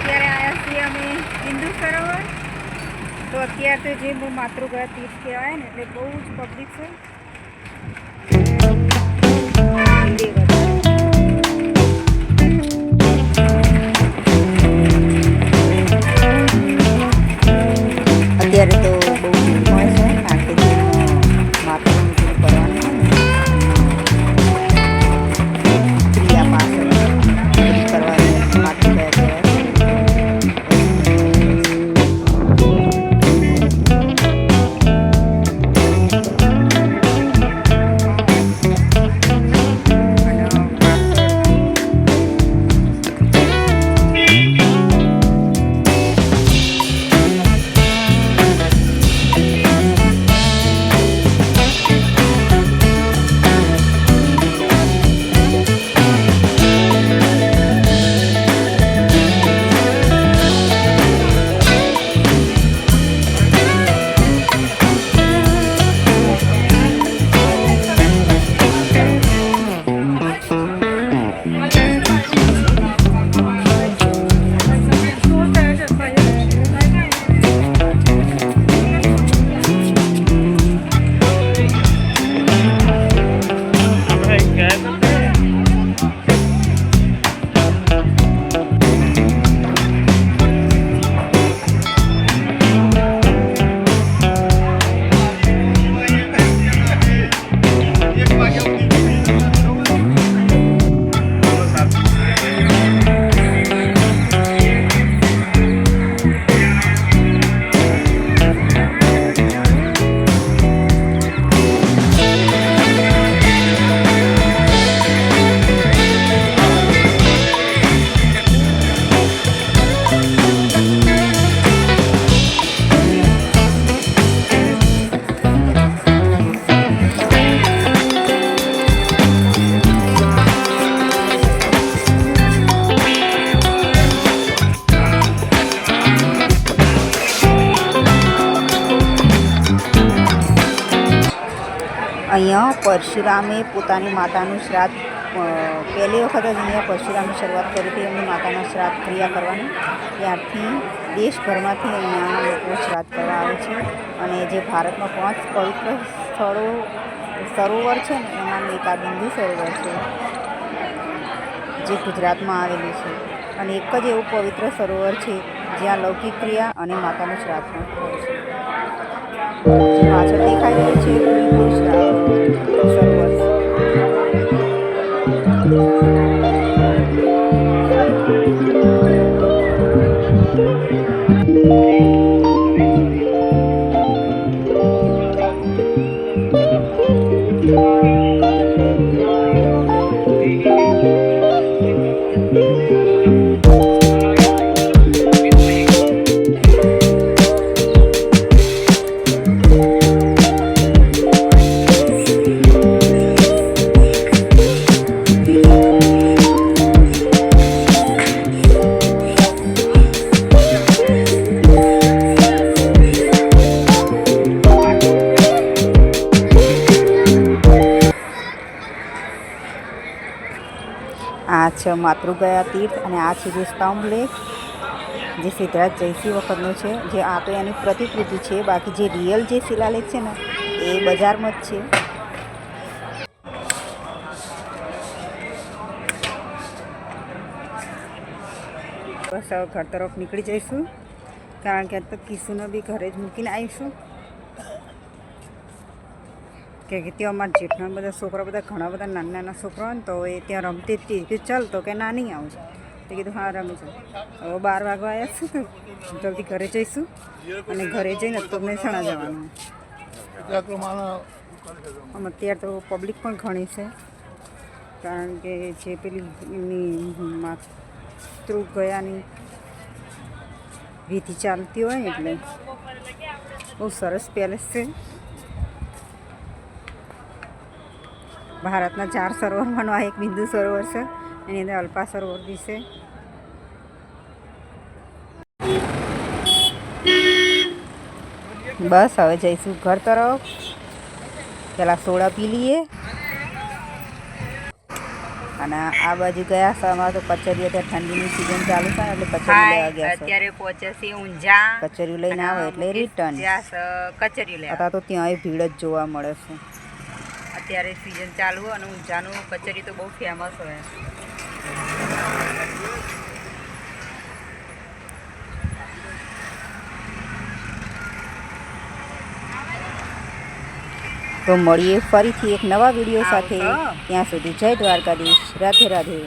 અત્યારે આવ્યા છીએ અમે બિંદુ સરોવર. તો અત્યારે તો જે માતૃગયા તીર્થ કહેવાય ને એટલે બહુ જ પબ્લિક છે. અત્યારે તો બહુ ભીડ હોય છે કારણ કે માતાનું પૂરું કરવાનું ક્રિયા પાછળ પૂરી કરવાની માતૃગયા કહેવાય. અહીંયા પરશુરામે પોતાની માતાનું શ્રાદ્ધ પહેલી વખત જ અહીંયા પરશુરામે શરૂઆત કરી હતી એમની માતાના શ્રાદ્ધ ક્રિયા કરવાની. ત્યારથી દેશભરમાંથી અહીંયા લોકો શ્રાદ્ધ કરવા આવે છે. અને જે ભારતમાં 5 પવિત્ર સરોવર છે ને એમાંનું એક આ બિંદુ સરોવર છે જે ગુજરાતમાં આવેલું છે. અને એક જ એવું પવિત્ર સરોવર છે જ્યાં લૌકિક ક્રિયા અને માતાનું શ્રાદ્ધ પણ થાય છે. પાછળ દેખાઈ રહ્યું છે સરોવર. આ છે માતૃગયા તીર્થ અને આ છે જે સ્તંભ લેક જે સિદ્ધરાજ જયસિંહ વખતનો છે. જે આ તો એની પ્રતિકૃતિ છે, બાકી જે રિયલ જે શિલાલેખ છે ને એ બજારમાં જ છે. બસ હવે ઘર તરફ નીકળી જઈશું કારણ કે તો કિશુને બી ઘરે જ મૂકીને આવીશું કે ત્યાં અમારા જેટલા બધા છોકરા બધા ઘણા બધા નાના નાના છોકરા ને તો એ ત્યાં રમતી જ હતી કે ચાલ તો કે ના નહીં આવું. તો કીધું હા રમે છે. હવે 12 વાગવા આવ્યા છું તો જલ્દી ઘરે જઈશું અને ઘરે જઈને તો મહેસાણા જવાનું. આમ અત્યારે તો પબ્લિક પણ ઘણી છે કારણ કે જે પેલી એમની માતૃગયાની વિધિ ચાલતી હોય એટલે બહુ સરસ પેલેસ છે. ભારતના 4 સરોવરમાંનો આ એક બિંદુ સરોવર છે. એની અંદર અલ્પા સરોવર બી છે. બસ હવે જઈશું ઘર તરફ. પહેલાં સોડા પી લઈએ અને આ બાજુ ગયા છે અમારે તો કચેરી અત્યારે ઠંડીની સિઝન ચાલુ છે ને એટલે કચેરી લેવા ગયા છે. અત્યારે પહોંચે છે ઊંઝા, કચેરી લઈને આવે એટલે રિટર્ન. કચેરી લેવા અત્યારે તો ત્યાંય ભીડ જ જોવા મળે છે. અત્યારે સિઝન ચાલુ અને ઊંઝાનું કચેરી તો બહુ ફેમસ હોય. તો મળીએ ફરીથી એક નવા વિડીયો સાથે. ત્યાં સુધી જય દ્વારકાધીશ. રાધે રાધે.